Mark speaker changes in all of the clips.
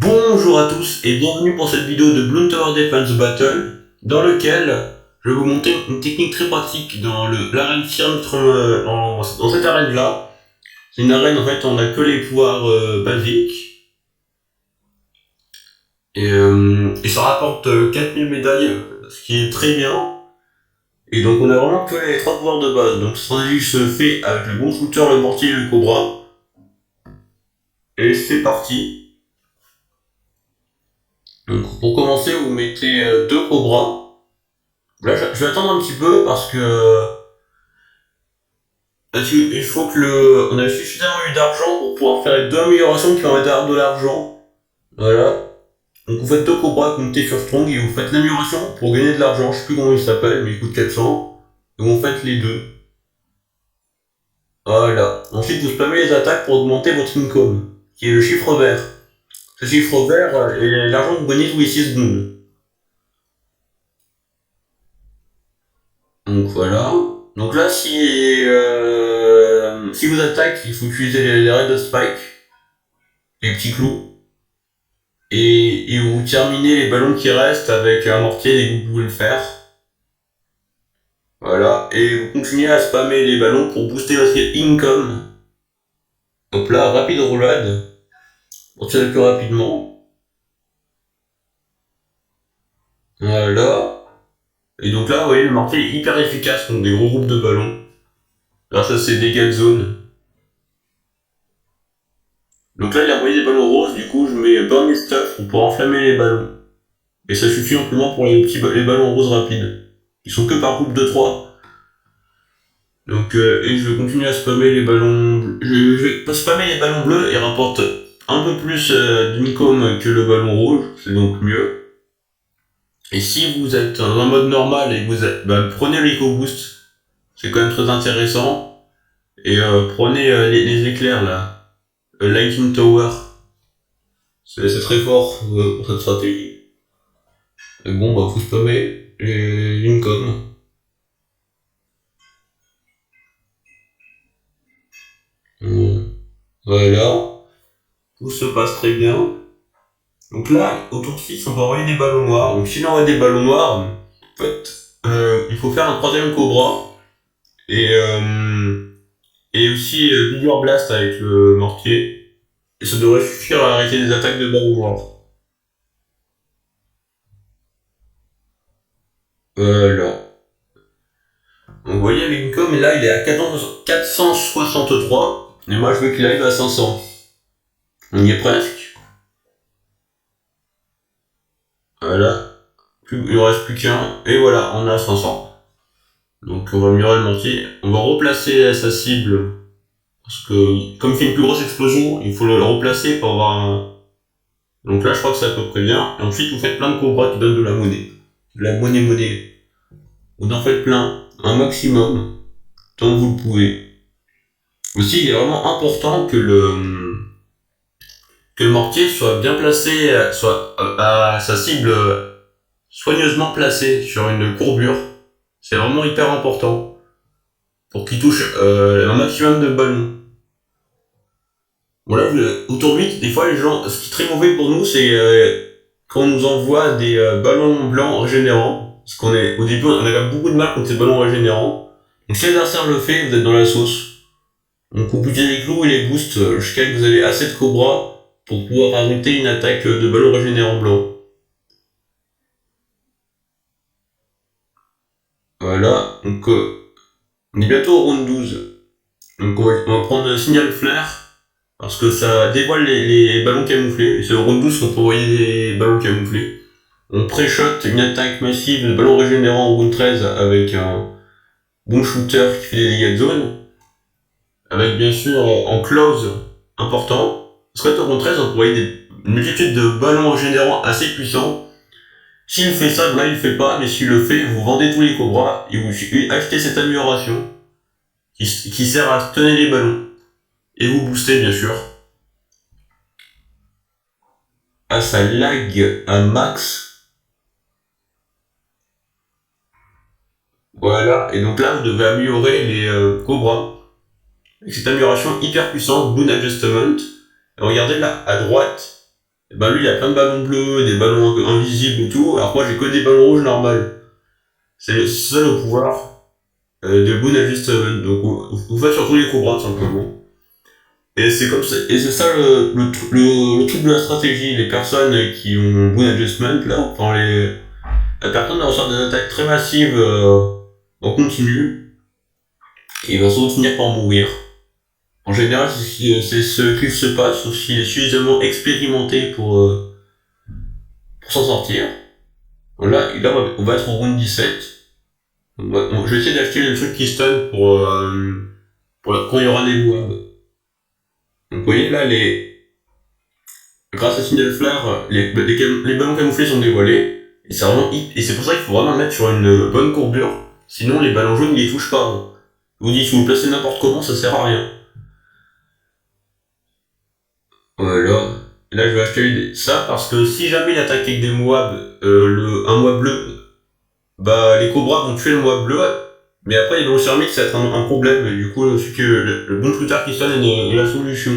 Speaker 1: Bonjour à tous et bienvenue pour cette vidéo de Bloons Tower Defense Battle dans lequel je vais vous montrer une technique très pratique dans l'arène Firm dans cette arène là. C'est une arène en fait on a que les pouvoirs basiques et ça rapporte 4000 médailles, ce qui est très bien. Et donc on a vraiment que les 3 pouvoirs de base. Donc cette stratégie se fait avec le bon shooter, le mortier et le cobra. Et c'est parti. Donc pour commencer vous mettez 2 cobras. Là je vais attendre un petit peu parce que il faut que on a suffisamment eu d'argent pour pouvoir faire les 2 améliorations qui permettent d'avoir de l'argent. Voilà. Donc vous faites 2 cobras, vous mettez sur Strong et vous faites l'amélioration pour gagner de l'argent. Je sais plus comment il s'appelle mais il coûte 400. Et vous faites les deux. Voilà. Ensuite vous spammez les attaques pour augmenter votre income, qui est le chiffre vert. Ce chiffre vert est l'argent que vous gagnez tous les 6 secondes. Donc voilà. Donc là si vous attaquez, il faut utiliser les Red Spike, les petits clous. Et vous terminez les ballons qui restent avec un mortier dès que vous pouvez le faire. Voilà. Et vous continuez à spammer les ballons pour booster votre income. Donc là, rapide roulade. Pour tirer plus rapidement. Voilà. Et donc là, vous voyez, le mortier est hyper efficace contre des gros groupes de ballons. Grâce à ses dégâts de zone. Donc là, il a envoyé des ballons roses, du coup, je mets Burn Stuff pour pouvoir enflammer les ballons. Et ça suffit amplement pour les ballons roses rapides. Ils sont que par groupe de 3. Donc, et je vais continuer à spammer les ballons. Je vais pas spammer les ballons bleus, ils rapportent un peu plus d'income que le ballon rouge, c'est donc mieux. Et si vous êtes dans un mode normal et que vous êtes, prenez l'Eco Boost, c'est quand même très intéressant. Et prenez les éclairs là, Lightning Tower, c'est très fort pour cette stratégie. Et bon, faut spammer l'income. Voilà. Tout se passe très bien. Donc là, au tour 6, on va envoyer des ballons noirs. Donc si on envoie des ballons noirs, en fait, il faut faire un troisième cobra. Et aussi Bigger Blast avec le mortier. Et ça devrait suffire à arrêter les attaques de ballons noirs. Voilà. Donc vous voyez, l'income, là, il est à 463. Et moi, je veux qu'il arrive à 500. On y est presque. Voilà. Il ne reste plus qu'un. Et voilà, on a 500. Donc on va améliorer le mortier. On va replacer sa cible. Parce que comme il fait une plus grosse explosion, il faut le replacer pour avoir un... Donc là je crois que c'est à peu près bien. Et ensuite vous faites plein de cobras qui donnent de la monnaie. De la monnaie. Vous en faites plein. Un maximum. Tant que vous le pouvez. Aussi il est vraiment important que le mortier soit bien placé, soit à sa cible soigneusement placée sur une courbure. C'est vraiment hyper important. Pour qu'il touche un maximum de ballons. Voilà, autour de 8, des fois les gens, ce qui est très mauvais pour nous, c'est quand on nous envoie des ballons blancs régénérants. Parce qu'on est, au début, on a beaucoup de mal contre ces ballons régénérants. Donc si l'adversaire le fait, vous êtes dans la sauce. Donc vous bougez les clous et les boosts jusqu'à ce que vous avez assez de cobras pour pouvoir arrêter une attaque de ballons régénérants blancs. Voilà, donc on est bientôt au round 12. Donc on va prendre le signal flair. Parce que ça dévoile les ballons camouflés. Et c'est au round 12 qu'on peut envoyer des ballons camouflés. On pré-shot une attaque massive de ballons régénérants au round 13 avec un bon shooter qui fait des dégâts de zone. Avec bien sûr en close important. Parce qu'au round 13 on peut envoyer une multitude de ballons régénérants assez puissants. S'il fait ça, là il le fait pas, mais s'il le fait, vous vendez tous les cobras et vous achetez cette amélioration qui sert à tenir les ballons. Et vous boostez bien sûr. Ah, ça lag un max. Voilà, et donc là vous devez améliorer les cobras. Avec cette amélioration hyper puissante, Boon Adjustment. Et regardez là, à droite, Et bah lui, il a plein de ballons bleus, des ballons invisibles et tout, alors que moi j'ai que des ballons rouges normales. C'est ça le pouvoir de Boon Adjustment. Donc vous faites surtout les cobras, tout simplement. Et c'est comme ça, et c'est ça le truc de la stratégie. Les personnes qui ont Boon Adjustment, là, enfin la personne reçoit des attaques très massives en continu, et il va sans doute finir par mourir. En général, c'est ce qu'il se passe, sauf s'il est suffisamment expérimenté pour s'en sortir. Là, on va être au round 17. Je vais essayer d'acheter le truc qui stun quand il y aura des moves. Donc vous voyez là, grâce à Signal Flare, les ballons camouflés sont dévoilés. Et c'est pour ça qu'il faut vraiment le mettre sur une bonne courbure. Sinon les ballons jaunes ils les touchent pas. Je vous dis, si vous le placez n'importe comment, ça sert à rien. Voilà. Là je vais acheter ça parce que si jamais il attaque avec des Moabs, un Moab bleu, bah les cobras vont tuer le Moab bleu. Mais après, les ballons céramiques, ça va être un problème. Et du coup, c'est que le bon plus tard qui sonne est la solution.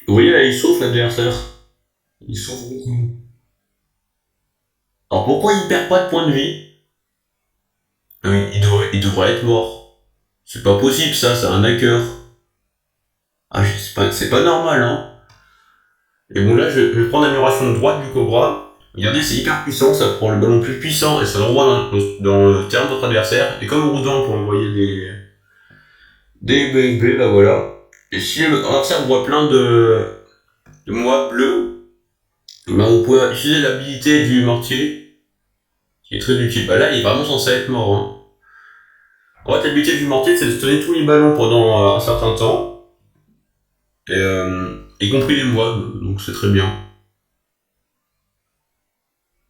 Speaker 1: Vous voyez là, il sauve l'adversaire. Il sauve beaucoup. Alors pourquoi il perd pas de points de vie? Ah oui, il devrait être mort. C'est pas possible ça, c'est un hacker. Ah, c'est pas normal, hein. Et bon, là, je vais prendre l'amélioration de droite du Cobra. Regardez, c'est hyper puissant, ça prend le ballon plus puissant et ça l'envoie dans le terrain de votre adversaire. Et comme Roudin pour envoyer des BFB, bah voilà. Et si l'adversaire voit plein de mois bleus, bah vous pouvez utiliser l'habilité du mortier, qui est très utile. Bah là, il est vraiment censé être mort, hein. En fait, l'habilité du mortier, c'est de tenir tous les ballons pendant un certain temps, y compris les mois, donc c'est très bien.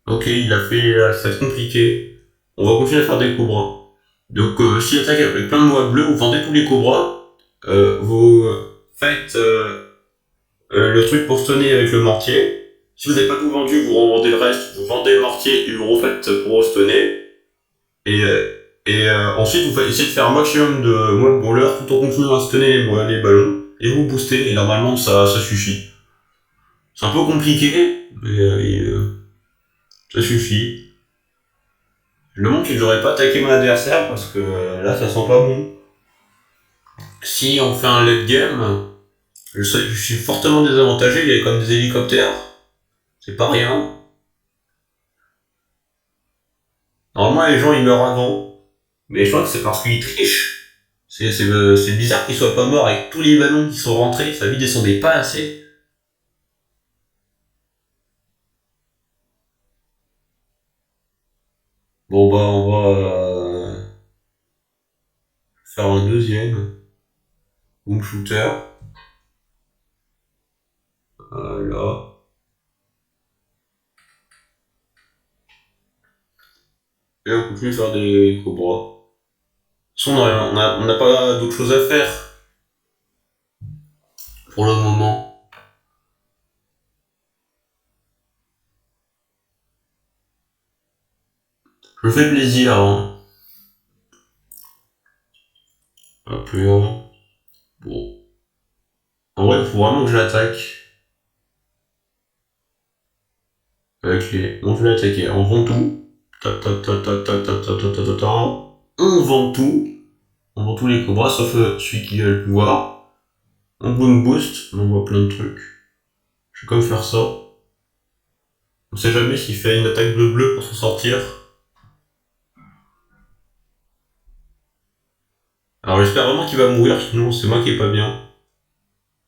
Speaker 1: Ok, il a fait, ça va être compliqué. On va continuer à faire des cobras. Donc, s'il attaque avec plein de mois bleus, vous vendez tous les cobras, vous faites le truc pour stunner avec le mortier. Si vous n'avez pas tout vendu, vous revendez le reste, vous vendez le mortier et vous refaites pour stunner. Et ensuite, vous essayez de faire un maximum de mois brawlers tout en continuant à stunner les ballons. Et vous boostez, et normalement, ça suffit. C'est un peu compliqué, mais ça suffit. Je me demande si j'aurais pas attaqué mon adversaire parce que là ça sent pas bon. Si on fait un late game, je suis fortement désavantagé, il y a comme des hélicoptères. C'est pas rien. Normalement les gens ils meurent avant. Mais je crois que c'est parce qu'ils trichent. C'est bizarre qu'ils soient pas morts avec tous les ballons qui sont rentrés, sa vie descendait pas assez. Bon bah on va faire un deuxième. Boom shooter. Voilà. Et on continue à faire des cobras. De toute façon, on n'a pas d'autre chose à faire pour le moment. Je me fais plaisir, hein. Un peu, hein. Bon. En vrai, il faut vraiment que je l'attaque. Ok, bon, je vais l'attaquer. On vend tout. Ta ta ta ta ta ta ta ta ta ta ta. On vend tout. On vend tous les cobras, sauf celui qui a le pouvoir. On boom boost, on voit plein de trucs. Je vais comme faire ça. On sait jamais s'il fait une attaque bleu-bleu pour s'en sortir. Alors j'espère vraiment qu'il va mourir, sinon c'est moi qui est pas bien.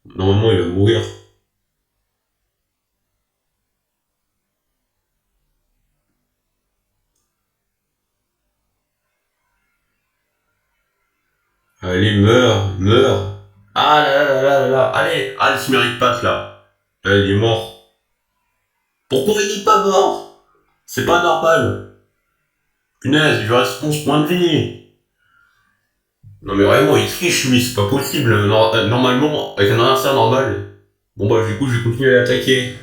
Speaker 1: Normalement il va mourir. Allez, meurs, meurs. Ah là là là là là, allez, allez, il mérite pas là. Là, il est mort. Pourquoi il est pas mort? C'est pas normal. Punaise, il lui reste 11 points de vie. Non mais vraiment, il triche lui, c'est pas possible. Normalement, avec un adversaire normal. Bon bah du coup, je vais continuer à l'attaquer.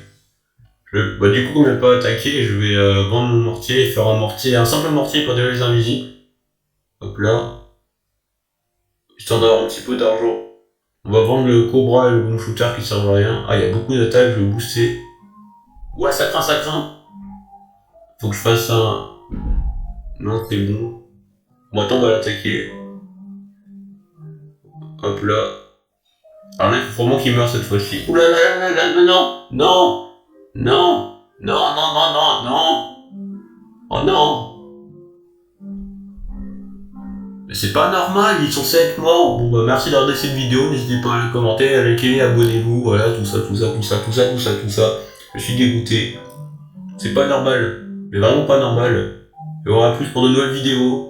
Speaker 1: Bah du coup, comme il n'a pas attaqué, je vais vendre mon mortier et faire un mortier, un simple mortier pour déloger les invisibles. Hop là. Histoire d'avoir un petit peu d'argent. On va vendre le Cobra et le Boom Shooter qui servent à rien. Ah, il y a beaucoup d'attaques, je vais booster. Ouais, ça craint, ça craint. Faut que je fasse un... Non, c'est bon. Bon, attends, on va l'attaquer. Hop là. Alors là, il faut vraiment qu'il meure cette fois-ci. Ouh là là là là là, non, non, non, non, non, non, non, non. Oh non. Mais c'est pas normal, ils sont censés être morts. Bon bah merci d'avoir regardé cette vidéo, n'hésitez pas à la commenter, à liker, abonnez-vous, voilà, tout ça, tout ça, tout ça, tout ça, tout ça, tout ça. Je suis dégoûté. C'est pas normal. Mais vraiment pas normal. Et on aura plus pour de nouvelles vidéos.